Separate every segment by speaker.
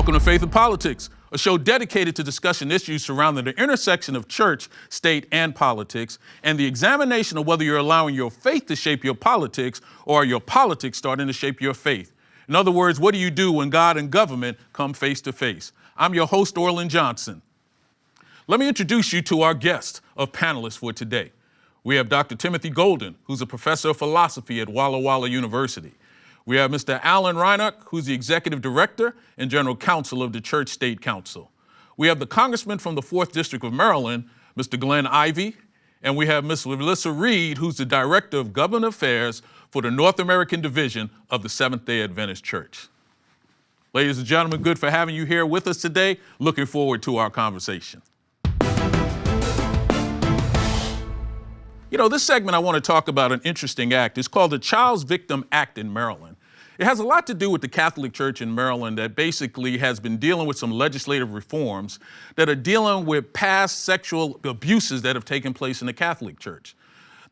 Speaker 1: Welcome to Faith and Politics, a show dedicated to discussing issues surrounding the intersection of church, state, and politics, and the examination of whether you're allowing your faith to shape your politics or are your politics starting to shape your faith. In other words, what do you do when God and government come face to face? I'm your host, Orland Johnson. Let me introduce you to our guest of panelists for today. We have Dr. Timothy Golden, who's a professor of philosophy at Walla Walla University. We have Mr. Alan Reinach, who's the executive director and general counsel of the Church State Council. We have the congressman from the 4th District of Maryland, Mr. Glenn Ivey, and we have Ms. Melissa Reed, who's the director of government affairs for the North American division of the Seventh-day Adventist Church. Ladies and gentlemen, good for having you here with us today. Looking forward to our conversation. You know, this segment I want to talk about an interesting act. It's called the Child Victims Act in Maryland. It has a lot to do with the Catholic Church in Maryland that basically has been dealing with some legislative reforms that are dealing with past sexual abuses that have taken place in the Catholic Church.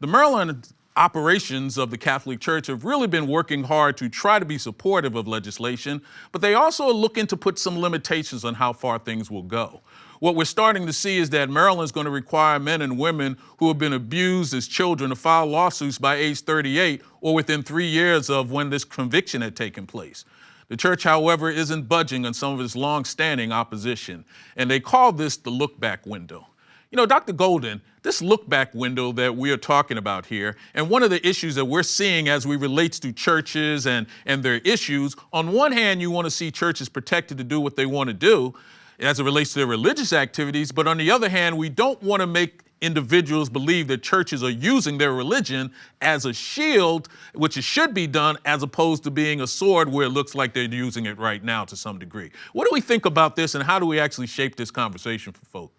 Speaker 1: The Maryland operations of the Catholic Church have really been working hard to try to be supportive of legislation, but they also are looking to put some limitations on how far things will go. What we're starting to see is that Maryland is going to require men and women who have been abused as children to file lawsuits by age 38 or within 3 years of when this conviction had taken place. The church, however, isn't budging on some of its long-standing opposition, and they call this the look-back window. You know, Dr. Golden, this look-back window that we are talking about here, and one of the issues that we're seeing as we relates to churches and their issues, on one hand, you want to see churches protected to do what they want to do, as it relates to their religious activities, but on the other hand, we don't want to make individuals believe that churches are using their religion as a shield, which it should be done, as opposed to being a sword where it looks like they're using it right now to some degree. What do we think about this, and how do we actually shape this conversation for folks?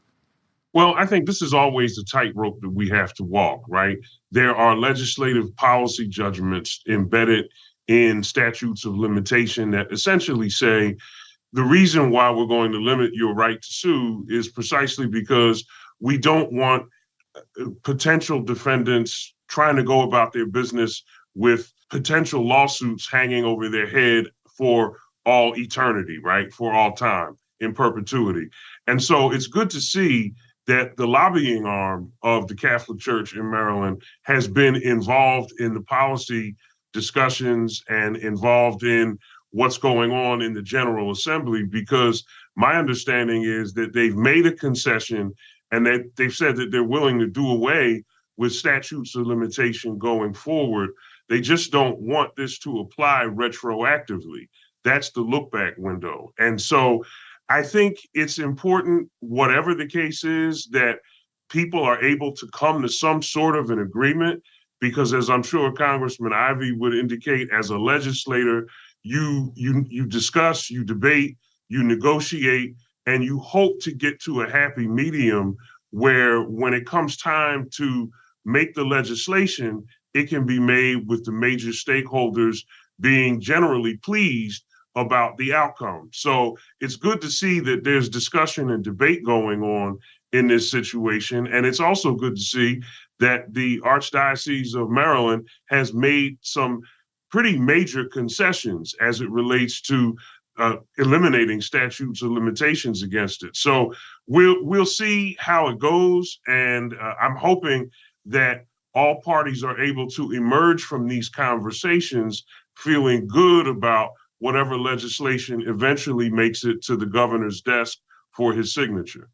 Speaker 2: Well, I think this is always the tightrope that we have to walk, right? There are legislative policy judgments embedded in statutes of limitation that essentially say, the reason why we're going to limit your right to sue is precisely because we don't want potential defendants trying to go about their business with potential lawsuits hanging over their head for all eternity, right? For all time, in perpetuity. And so it's good to see that the lobbying arm of the Catholic Church in Maryland has been involved in the policy discussions and involved in what's going on in the General Assembly, because my understanding is that they've made a concession and that they've said that they're willing to do away with statutes of limitation going forward. They just don't want this to apply retroactively. That's the look back window. And so I think it's important, whatever the case is, that people are able to come to some sort of an agreement, because as I'm sure Congressman Ivey would indicate, as a legislator, you discuss, you debate, you negotiate, and you hope to get to a happy medium where when it comes time to make the legislation, it can be made with the major stakeholders being generally pleased about the outcome. So it's good to see that there's discussion and debate going on in this situation. And it's also good to see that the Archdiocese of Maryland has made some pretty major concessions as it relates to eliminating statutes of limitations against it. So we'll see how it goes, and I'm hoping that all parties are able to emerge from these conversations feeling good about whatever legislation eventually makes it to the governor's desk for his signature.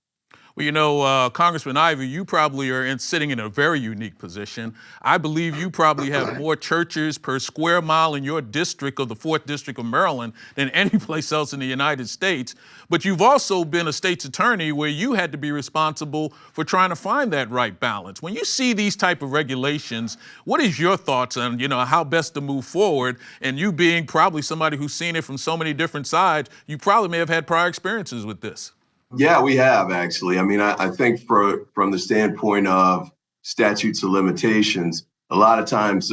Speaker 1: Well, you know, Congressman Ivey, you probably are sitting in a very unique position. I believe you probably have more churches per square mile in your district of the 4th District of Maryland than any place else in the United States. But you've also been a state's attorney where you had to be responsible for trying to find that right balance. When you see these type of regulations, what is your thoughts on, you know, how best to move forward? And you being probably somebody who's seen it from so many different sides, you probably may have had prior experiences with this.
Speaker 3: Yeah, we have actually. I mean, I think from the standpoint of statutes of limitations, a lot of times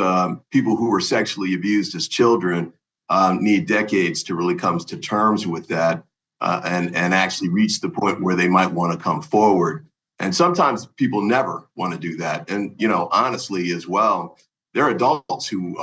Speaker 3: people who were sexually abused as children need decades to really come to terms with that and actually reach the point where they might want to come forward. And sometimes people never want to do that. And, you know, honestly, as well, there are adults who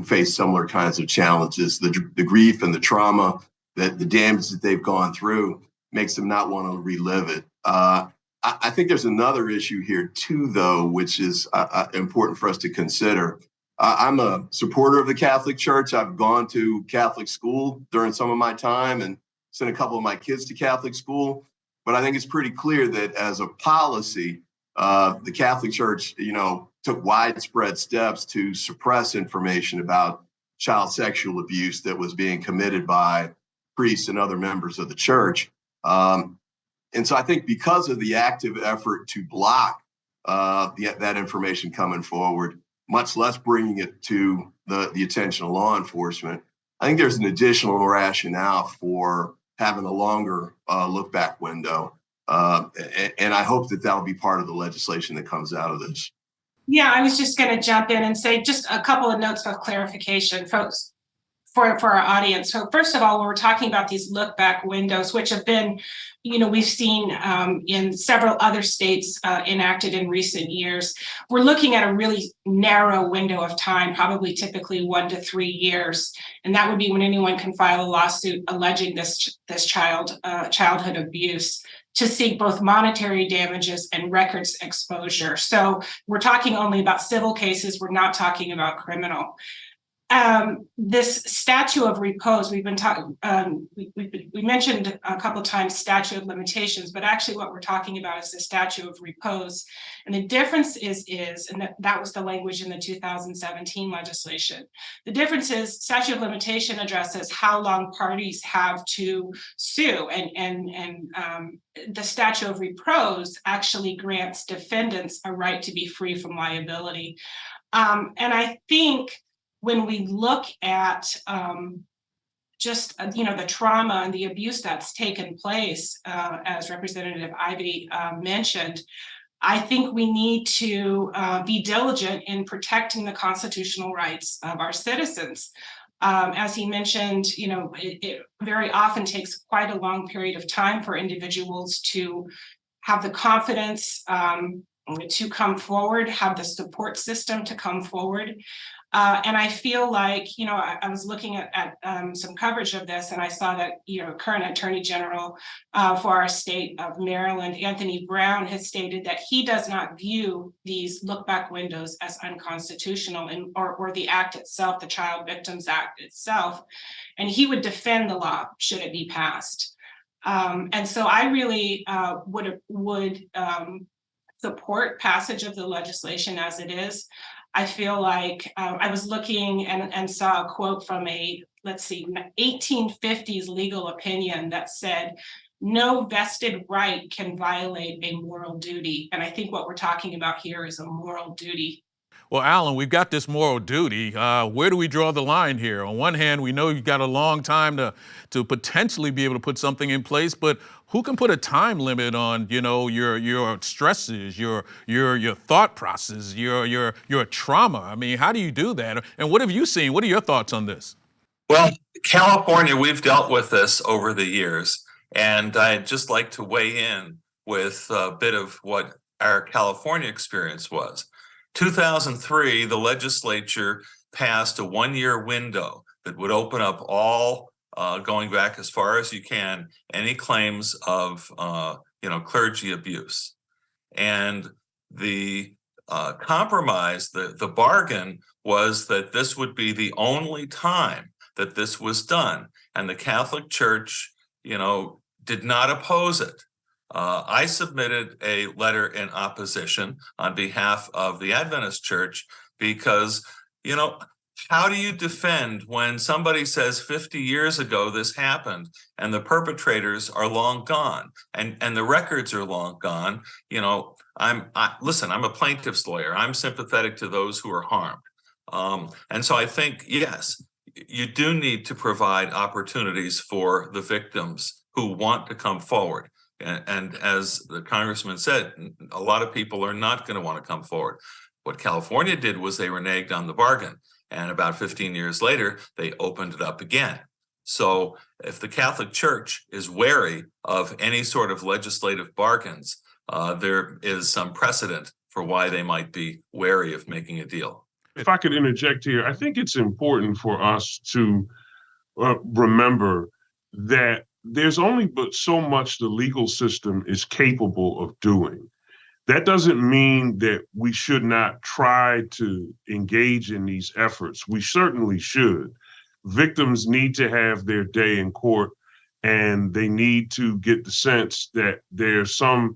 Speaker 3: face similar kinds of challenges, the grief and the trauma that the damage that they've gone through makes them not want to relive it. I think there's another issue here too, though, which is important for us to consider. I'm a supporter of the Catholic Church. I've gone to Catholic school during some of my time and sent a couple of my kids to Catholic school. But I think it's pretty clear that as a policy, the Catholic Church, took widespread steps to suppress information about child sexual abuse that was being committed by priests and other members of the church. And so I think because of the active effort to block that information coming forward, much less bringing it to the attention of law enforcement, I think there's an additional rationale for having a longer look back window. And I hope that that'll be part of the legislation that comes out of this.
Speaker 4: Yeah, I was just going to jump in and say just a couple of notes of clarification, folks, for our audience. So first of all, when we're talking about these look back windows, which have been, we've seen in several other states enacted in recent years, we're looking at a really narrow window of time, probably typically 1 to 3 years. And that would be when anyone can file a lawsuit alleging this childhood abuse, to seek both monetary damages and records exposure. So we're talking only about civil cases. We're not talking about criminal. This statute of repose, we've been talking, we mentioned a couple of times statute of limitations, but actually what we're talking about is the statute of repose. And the difference is, and that was the language in the 2017 legislation. The difference is statute of limitation addresses how long parties have to sue, and the statute of repose actually grants defendants a right to be free from liability. And I think when we look at just the trauma and the abuse that's taken place, as Representative Ivey mentioned, I think we need to be diligent in protecting the constitutional rights of our citizens. As he mentioned, it very often takes quite a long period of time for individuals to have the confidence to come forward, have the support system to come forward. And I feel like, I was looking at some coverage of this, and I saw that, current Attorney General for our state of Maryland, Anthony Brown, has stated that he does not view these look back windows as unconstitutional, or the act itself, the Child Victims Act itself, and he would defend the law should it be passed. And so I really would support passage of the legislation as it is. I feel like I was looking and saw a quote from a 1850s legal opinion that said, "No vested right can violate a moral duty." And I think what we're talking about here is a moral duty.
Speaker 1: Well, Alan, we've got this moral duty. Where do we draw the line here? On one hand, we know you've got a long time to potentially be able to put something in place, but who can put a time limit on, your stresses, your thought process, your trauma? I mean, how do you do that? And what have you seen? What are your thoughts on this?
Speaker 5: Well, California, we've dealt with this over the years, and I'd just like to weigh in with a bit of what our California experience was. 2003, the legislature passed a 1-year window that would open up all, going back as far as you can, any claims of, clergy abuse. And the compromise, the bargain was that this would be the only time that this was done. And the Catholic Church, did not oppose it. I submitted a letter in opposition on behalf of the Adventist Church because, how do you defend when somebody says 50 years ago this happened and the perpetrators are long gone and the records are long gone? Listen, I'm a plaintiff's lawyer. I'm sympathetic to those who are harmed. And so I think, yes, you do need to provide opportunities for the victims who want to come forward. And as the congressman said, a lot of people are not going to want to come forward. What California did was they reneged on the bargain. And about 15 years later, they opened it up again. So if the Catholic Church is wary of any sort of legislative bargains, there is some precedent for why they might be wary of making a deal.
Speaker 2: If I could interject here, I think it's important for us to remember that there's only but so much the legal system is capable of doing. That doesn't mean that we should not try to engage in these efforts. We certainly should. Victims need to have their day in court, and they need to get the sense that there's some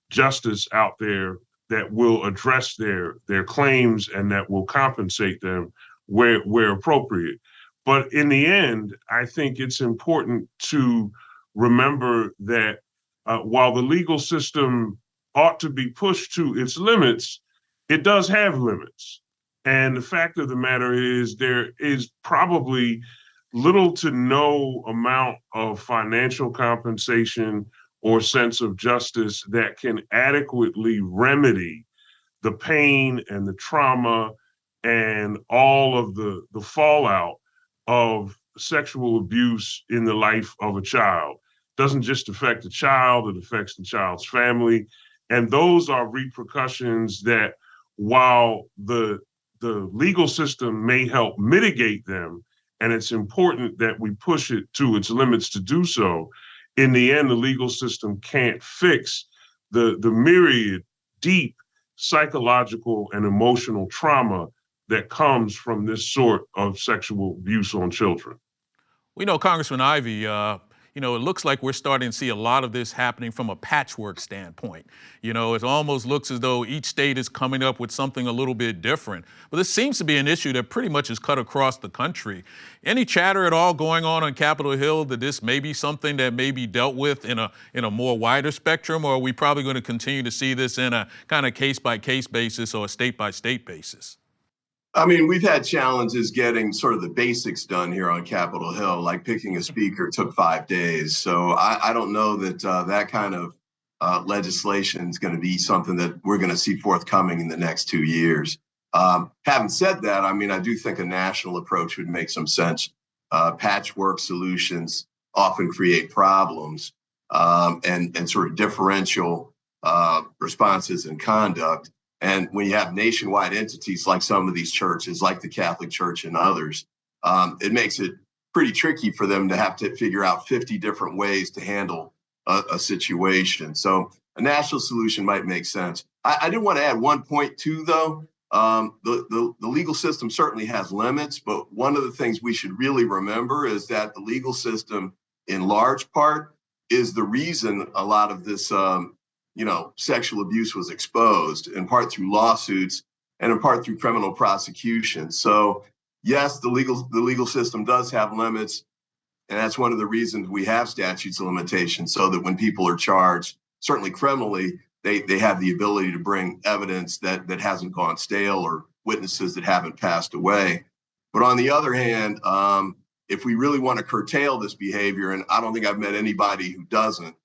Speaker 2: justice out there that will address their claims and that will compensate them where appropriate. But in the end, I think it's important to remember that while the legal system ought to be pushed to its limits, it does have limits. And the fact of the matter is there is probably little to no amount of financial compensation or sense of justice that can adequately remedy the pain and the trauma and all of the fallout of sexual abuse in the life of a child. It doesn't just affect the child, it affects the child's family. And those are repercussions that, while the legal system may help mitigate them, and it's important that we push it to its limits to do so, in the end, the legal system can't fix the myriad deep psychological and emotional trauma that comes from this sort of sexual abuse on children.
Speaker 1: We know, Congressman Ivey, it looks like we're starting to see a lot of this happening from a patchwork standpoint. It almost looks as though each state is coming up with something a little bit different. But this seems to be an issue that pretty much is cut across the country. Any chatter at all going on Capitol Hill that this may be something that may be dealt with in a more wider spectrum, or are we probably going to continue to see this in a kind of case-by-case basis or a state-by-state basis?
Speaker 3: I mean, we've had challenges getting sort of the basics done here on Capitol Hill, like picking a speaker took 5 days. So I don't know that that kind of legislation is going to be something that we're going to see forthcoming in the next 2 years. Having said that, I mean, I do think a national approach would make some sense. Patchwork solutions often create problems and sort of differential responses and conduct. And when you have nationwide entities like some of these churches, like the Catholic Church and others, it makes it pretty tricky for them to have to figure out 50 different ways to handle a situation. So a national solution might make sense. I do want to add one point too, though. The legal system certainly has limits, but one of the things we should really remember is that the legal system, in large part, is the reason a lot of this sexual abuse was exposed, in part through lawsuits and in part through criminal prosecution. So yes, the legal system does have limits. And that's one of the reasons we have statutes of limitations, so that when people are charged, certainly criminally, they have the ability to bring evidence that hasn't gone stale or witnesses that haven't passed away. But on the other hand, if we really want to curtail this behavior, and I don't think I've met anybody who doesn't,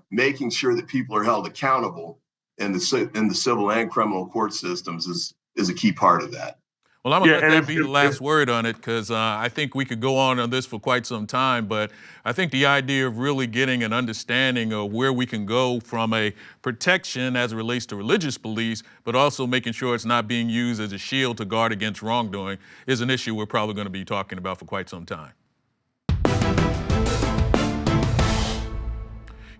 Speaker 3: making sure that people are held accountable in the civil and criminal court systems is a key part of that.
Speaker 1: Well, I'm going to let that be the last word on it, because I think we could go on this for quite some time. But I think the idea of really getting an understanding of where we can go from a protection as it relates to religious beliefs, but also making sure it's not being used as a shield to guard against wrongdoing, is an issue we're probably going to be talking about for quite some time.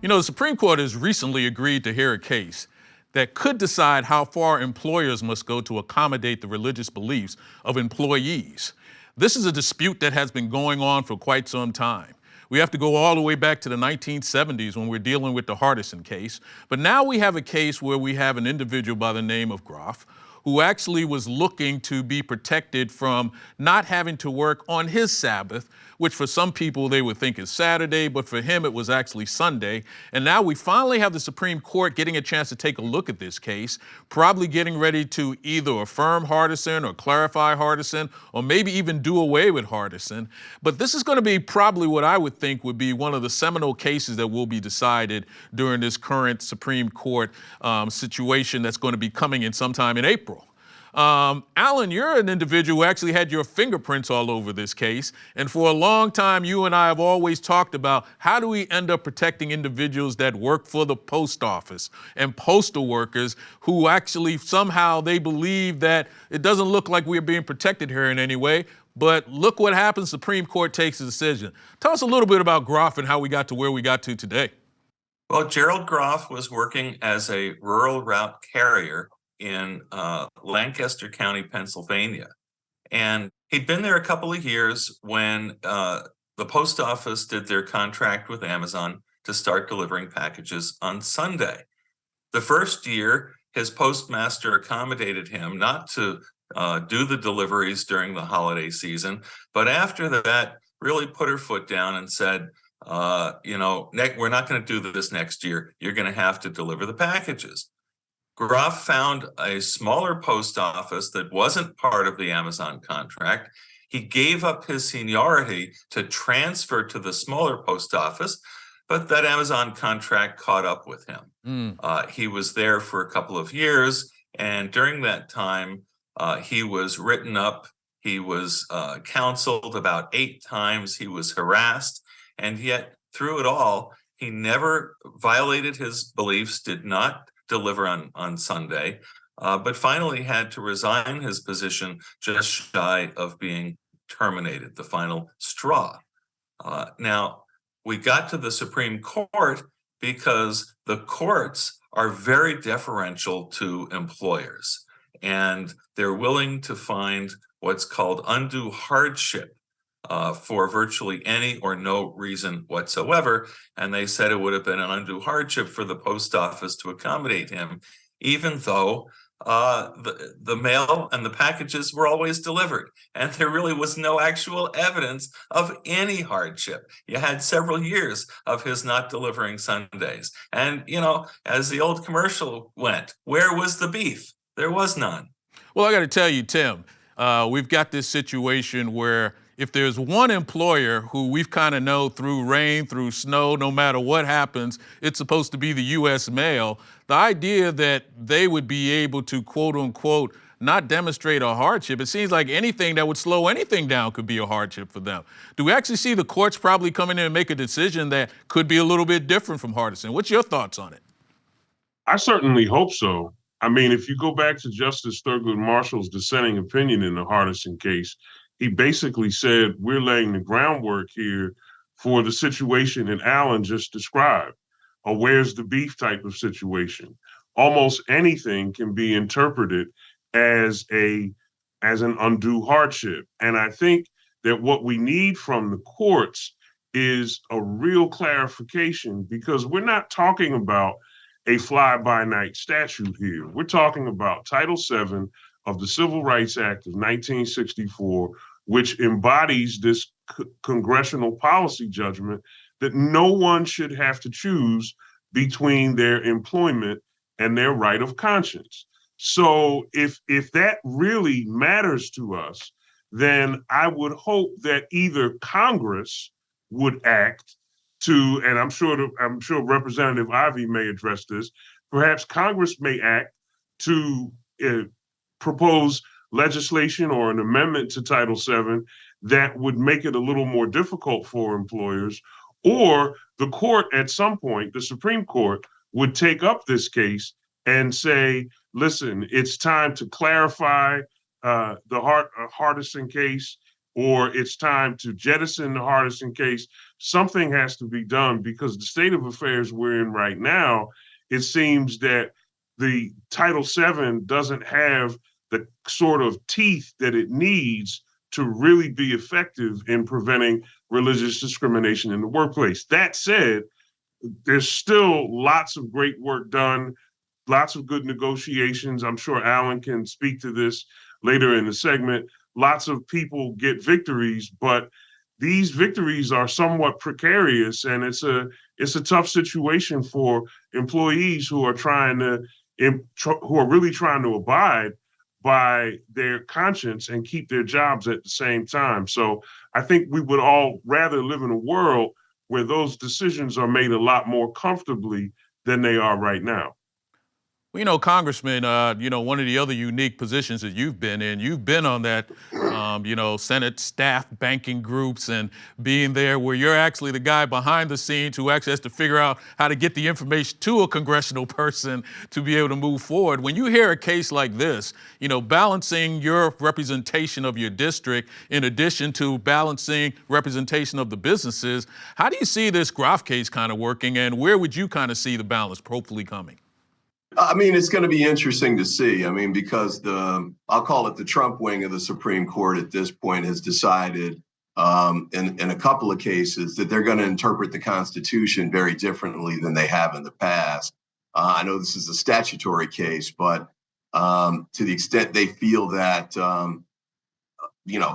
Speaker 1: The Supreme Court has recently agreed to hear a case that could decide how far employers must go to accommodate the religious beliefs of employees. This is a dispute that has been going on for quite some time. We have to go all the way back to the 1970s when we're dealing with the Hardison case. But now we have a case where we have an individual by the name of Groff, who actually was looking to be protected from not having to work on his Sabbath, which for some people they would think is Saturday, but for him it was actually Sunday. And now we finally have the Supreme Court getting a chance to take a look at this case, probably getting ready to either affirm Hardison or clarify Hardison, or maybe even do away with Hardison. But this is going to be probably what I would think would be one of the seminal cases that will be decided during this current Supreme Court situation that's going to be coming in sometime in April. Alan, you're an individual who actually had your fingerprints all over this case. And for a long time, you and I have always talked about how do we end up protecting individuals that work for the post office and postal workers who actually somehow they believe that it doesn't look like we're being protected here in any way. But look what happens. Supreme Court takes a decision. Tell us a little bit about Groff and how we got to where we got to today.
Speaker 5: Well, Gerald Groff was working as a rural route carrier in Lancaster County, Pennsylvania. And he'd been there a couple of years when the post office did their contract with Amazon to start delivering packages on Sunday. The first year, his postmaster accommodated him not to do the deliveries during the holiday season, but after that, really put her foot down and said, we're not going to do this next year. You're going to have to deliver the packages. Groff found a smaller post office that wasn't part of the Amazon contract. He gave up his seniority to transfer to the smaller post office, but that Amazon contract caught up with him. He was there for a couple of years, and during that time, he was written up. He was counseled about 8 times. He was harassed. And yet, through it all, he never violated his beliefs, did not deliver on Sunday, but finally had to resign his position just shy of being terminated, the final straw. Now, we got to the Supreme Court because the courts are very deferential to employers, and they're willing to find what's called undue hardship for virtually any or no reason whatsoever. And they said it would have been an undue hardship for the post office to accommodate him, even though the mail and the packages were always delivered. And there really was no actual evidence of any hardship. You had several years of his not delivering Sundays. And, as the old commercial went, where was the beef? There was none.
Speaker 1: Well, I got to tell you, Tim, we've got this situation where if there's one employer who we've kind of know through rain, through snow, no matter what happens, it's supposed to be the U.S. Mail. The idea that they would be able to, quote unquote, not demonstrate a hardship, it seems like anything that would slow anything down could be a hardship for them. Do we actually see the courts probably come in and make a decision that could be a little bit different from Hardison? What's your thoughts on it?
Speaker 2: I certainly hope so. I mean, if you go back to Justice Thurgood Marshall's dissenting opinion in the Hardison case, he basically said, we're laying the groundwork here for the situation that Alan just described, a where's the beef type of situation. Almost anything can be interpreted as an undue hardship. And I think that what we need from the courts is a real clarification, because we're not talking about a fly-by-night statute here. We're talking about Title VII of the Civil Rights Act of 1964, which embodies this congressional policy judgment that no one should have to choose between their employment and their right of conscience. So if that really matters to us, then I would hope that either Congress would act to, and I'm sure Representative Ivey may address this, perhaps Congress may act to propose legislation or an amendment to Title VII that would make it a little more difficult for employers, or the court at some point, the Supreme Court, would take up this case and say, listen, it's time to clarify the Hardison case, or it's time to jettison the Hardison case. Something has to be done, because the state of affairs we're in right now, it seems that the Title VII doesn't have the sort of teeth that it needs to really be effective in preventing religious discrimination in the workplace. That said, there's still lots of great work done, lots of good negotiations. I'm sure Alan can speak to this later in the segment. Lots of people get victories, but these victories are somewhat precarious, and it's a tough situation for employees who are really trying to abide by their conscience and keep their jobs at the same time. So I think we would all rather live in a world where those decisions are made a lot more comfortably than they are right now.
Speaker 1: Well, Congressman, one of the other unique positions that you've been on that, Senate staff banking groups and being there where you're actually the guy behind the scenes who actually has to figure out how to get the information to a congressional person to be able to move forward. When you hear a case like this, balancing your representation of your district in addition to balancing representation of the businesses, how do you see this Groff case kind of working, and where would you kind of see the balance hopefully coming?
Speaker 3: I mean, it's going to be interesting to see. I mean, because I'll call it the Trump wing of the Supreme Court at this point has decided in a couple of cases that they're going to interpret the Constitution very differently than they have in the past. I know this is a statutory case, but to the extent they feel that,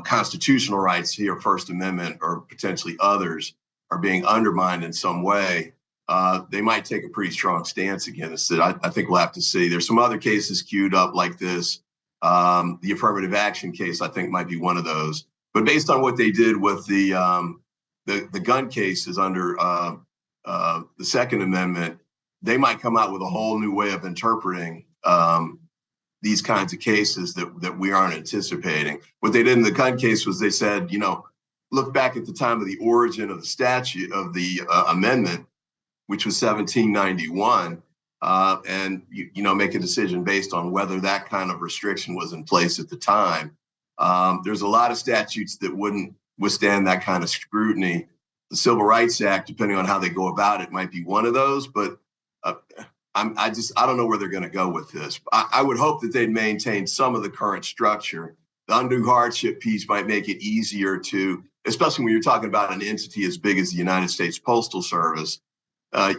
Speaker 3: constitutional rights here, First Amendment or potentially others are being undermined in some way, they might take a pretty strong stance against it. I think we'll have to see. There's some other cases queued up like this. The affirmative action case, I think, might be one of those. But based on what they did with the gun cases under the Second Amendment, they might come out with a whole new way of interpreting these kinds of cases that we aren't anticipating. What they did in the gun case was they said, look back at the time of the origin of the statute of the amendment, which was 1791, and make a decision based on whether that kind of restriction was in place at the time. There's a lot of statutes that wouldn't withstand that kind of scrutiny. The Civil Rights Act, depending on how they go about it, might be one of those. But I don't know where they're going to go with this. I would hope that they'd maintain some of the current structure. The undue hardship piece might make it easier to, especially when you're talking about an entity as big as the United States Postal Service.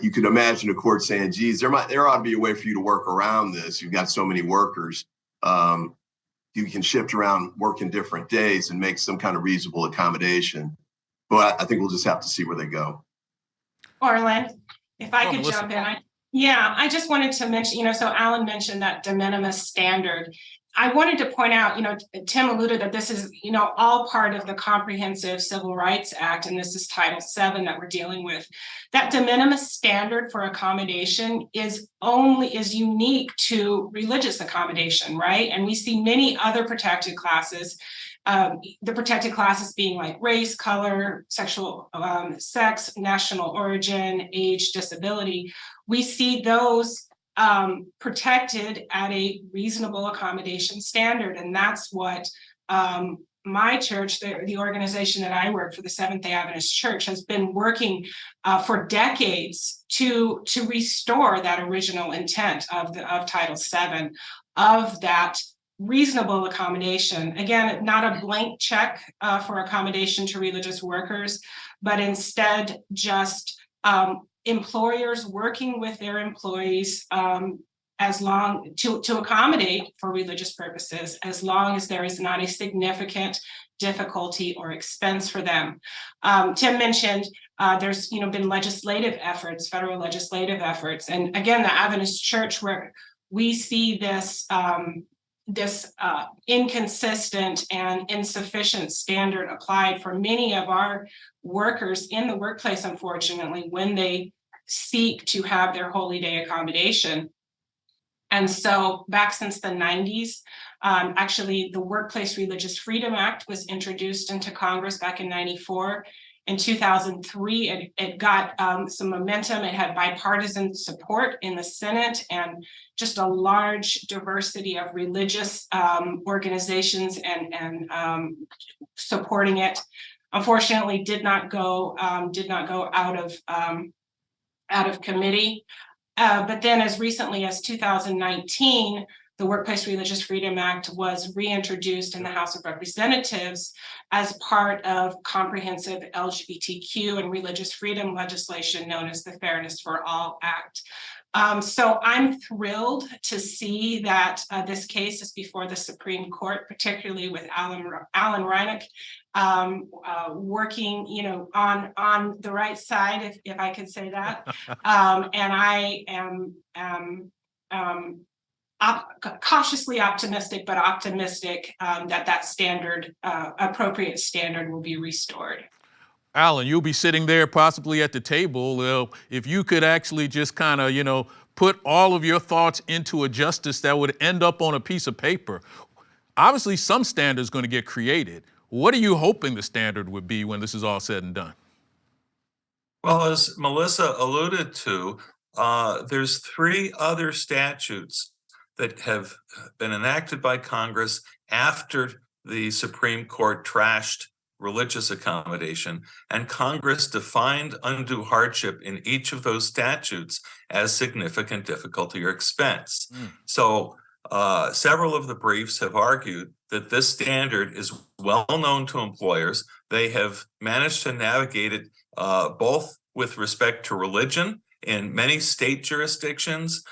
Speaker 3: You could imagine a court saying, geez, there ought to be a way for you to work around this. You've got so many workers. You can shift around working different days and make some kind of reasonable accommodation. But I think we'll just have to see where they go.
Speaker 4: Orland, if I could jump in. I just wanted to mention, so Alan mentioned that de minimis standard. I wanted to point out, Tim alluded that this is, all part of the Comprehensive Civil Rights Act, and this is Title VII that we're dealing with. That de minimis standard for accommodation is unique to religious accommodation, right? And we see many other protected classes, the protected classes being like race, color, sexual, sex, national origin, age, disability. We see those protected at a reasonable accommodation standard. And that's what my church, the organization that I work for, the Seventh-day Adventist Church, has been working for decades to restore that original intent of Title VII, of that reasonable accommodation. Again, not a blank check for accommodation to religious workers, but instead just employers working with their employees as long to accommodate for religious purposes, as long as there is not a significant difficulty or expense for them. Tim mentioned there's been legislative efforts, federal legislative efforts, and again, the Adventist Church, where we see this inconsistent and insufficient standard applied for many of our workers in the workplace, unfortunately, when they seek to have their holy day accommodation. And so back since the 90s, actually the Workplace Religious Freedom Act was introduced into Congress back in 94. In 2003, it got some momentum. It had bipartisan support in the Senate and just a large diversity of religious organizations and supporting it. Unfortunately, did not go out of committee. But then, as recently as 2019, the Workplace Religious Freedom Act was reintroduced in the House of Representatives as part of comprehensive LGBTQ and religious freedom legislation known as the Fairness for All Act. So I'm thrilled to see that this case is before the Supreme Court, particularly with Alan Reinach working, on the right side, if I could say that. And I am cautiously optimistic, but optimistic that standard, appropriate standard, will be restored.
Speaker 1: Alan, you'll be sitting there possibly at the table. If you could actually just kind of, put all of your thoughts into a justice that would end up on a piece of paper. Obviously, some standard is going to get created. What are you hoping the standard would be when this is all said and done?
Speaker 5: Well, as Melissa alluded to, there's 3 other statutes that have been enacted by Congress after the Supreme Court trashed religious accommodation, and Congress defined undue hardship in each of those statutes as significant difficulty or expense. So several of the briefs have argued that this standard is well known to employers. They have managed to navigate it both with respect to religion in many state jurisdictions,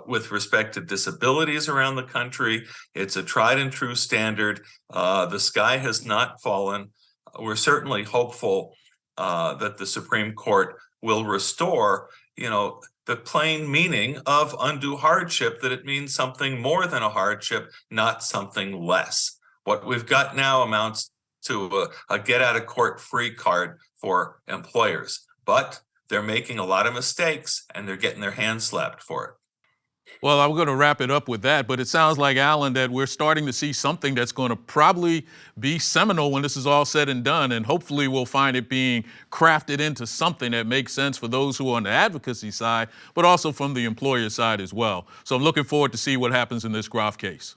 Speaker 5: with respect to disabilities around the country. It's a tried and true standard. The sky has not fallen. We're certainly hopeful that the Supreme Court will restore, the plain meaning of undue hardship, that it means something more than a hardship, not something less. What we've got now amounts to a get out of court free card for employers, but they're making a lot of mistakes and they're getting their hands slapped for it.
Speaker 1: Well, I'm going to wrap it up with that, but it sounds like, Alan, that we're starting to see something that's going to probably be seminal when this is all said and done, and hopefully we'll find it being crafted into something that makes sense for those who are on the advocacy side, but also from the employer side as well. So I'm looking forward to see what happens in this Groff case.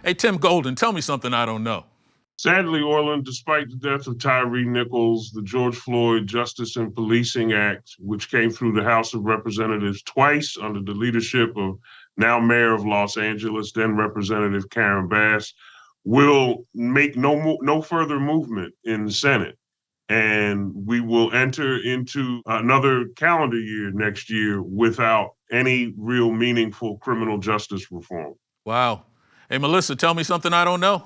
Speaker 1: Hey, Tim Golden, tell me something I don't know.
Speaker 2: Sadly, Orland, despite the death of Tyree Nichols, the George Floyd Justice and Policing Act, which came through the House of Representatives twice under the leadership of now Mayor of Los Angeles, then Representative Karen Bass, will make no further movement in the Senate. And we will enter into another calendar year next year without any real meaningful criminal justice reform.
Speaker 1: Wow. Hey, Melissa, tell me something I don't know.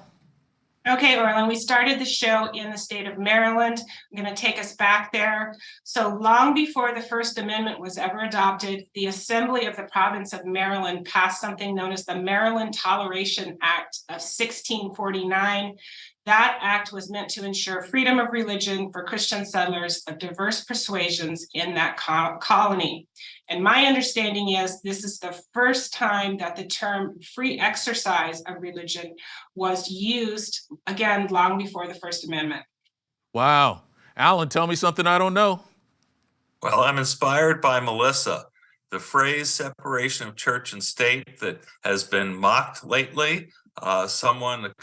Speaker 4: Okay, Orland, we started the show in the state of Maryland. I'm going to take us back there. So long before the First Amendment was ever adopted, the Assembly of the Province of Maryland passed something known as the Maryland Toleration Act of 1649. That act was meant to ensure freedom of religion for Christian settlers of diverse persuasions in that colony. And my understanding is this is the first time that the term free exercise of religion was used, again, long before the First Amendment.
Speaker 1: Wow. Alan, tell me something I don't know.
Speaker 5: Well, I'm inspired by Melissa. The phrase separation of church and state that has been mocked lately, a Congresswoman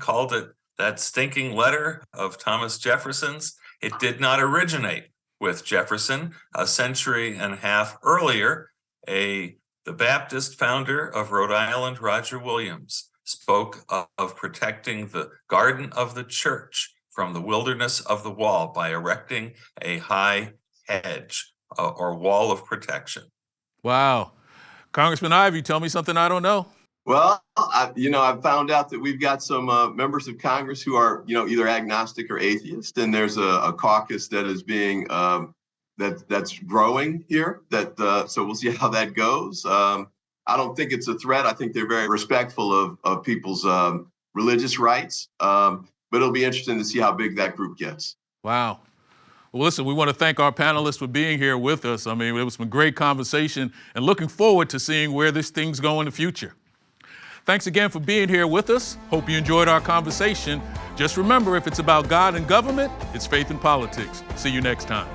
Speaker 5: called it that stinking letter of Thomas Jefferson's. It did not originate with Jefferson. A century and a half earlier, the Baptist founder of Rhode Island, Roger Williams, spoke of protecting the garden of the church from the wilderness of the wall by erecting a high hedge or wall of protection.
Speaker 1: Wow. Congressman Ivey, tell me something I don't know.
Speaker 3: Well, I've found out that we've got some members of Congress who are, either agnostic or atheist, and there's a caucus that is being that's growing here. So we'll see how that goes. I don't think it's a threat. I think they're very respectful of people's religious rights, but it'll be interesting to see how big that group gets.
Speaker 1: Wow. Well, listen, we want to thank our panelists for being here with us. I mean, it was some great conversation, and looking forward to seeing where this thing's going in the future. Thanks again for being here with us. Hope you enjoyed our conversation. Just remember, if it's about God and government, it's faith and politics. See you next time.